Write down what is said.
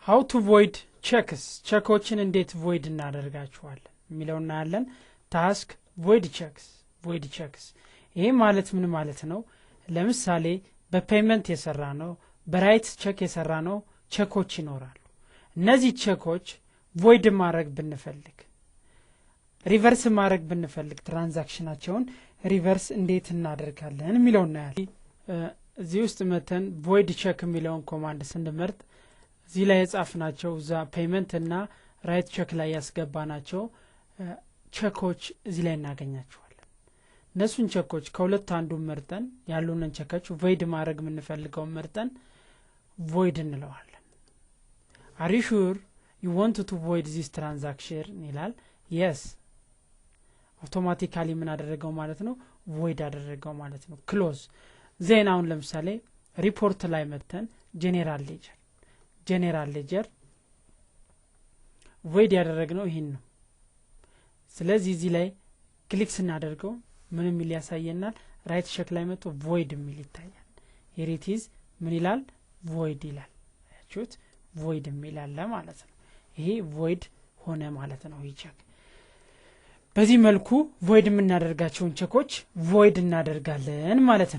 how to void checks ቸኮችን እንዴት void እናደርጋቸዋለን የሚለውን እናያለን task void checks ይሄ ማለት ምን ማለት ነው ለምሳሌ በፔመንት የሰራ ነው በራይት ቼክ የሰራ ነው ቸኮች ይኖራሉ እነዚህ ቸኮች void ማድረግ ብንፈልግ ሪቨርስ ማድረግ ብንፈልግ ትራንዛክሽናቸውን ሪቨርስ እንዴት እናደርጋለን የሚለውን እናያለን እዚህ ውስጥ መተን void check የሚለውን ኮማንድ ስንመርጥ እዚህ ላይ የጻፍናቸው ዛ ፔመንት እና ራይት ቼክ ላይ ያስገባናቸው ቸኮች እዚህ ላይ እናገኛቸዋለን እነሱን ቸኮች ከሁለት አንዱ መርጠን ያሉንን ቸኮች void ማድረግ የምንፈልገው መርጠን void እንለዋለን are you sure you want to void this transaction ይላል yes automatically ምን አደረገው ማለት ነው void አደረገው ማለት ነው close ዜናውን ለምሳሌ ሪፖርት ላይ መተን ጄኔራል ሌጀር void ያደረግነው ይሄን ነው ስለዚህ እዚህ ላይ ክሊክ ስናደርገው ምንም ያሳየናል ራይት ቼክ ላይ መጥቶ void የሚል ይታያል here it is ምን ይላል void ይላል አያችሁት void የሚል አለ ማለት ነው ይሄ void ሆነ ማለት ነው ይሄ ቼክ በዚህ መልኩ void የምናደርጋቸውን ቸኮች void እናደርጋለን ማለት ነው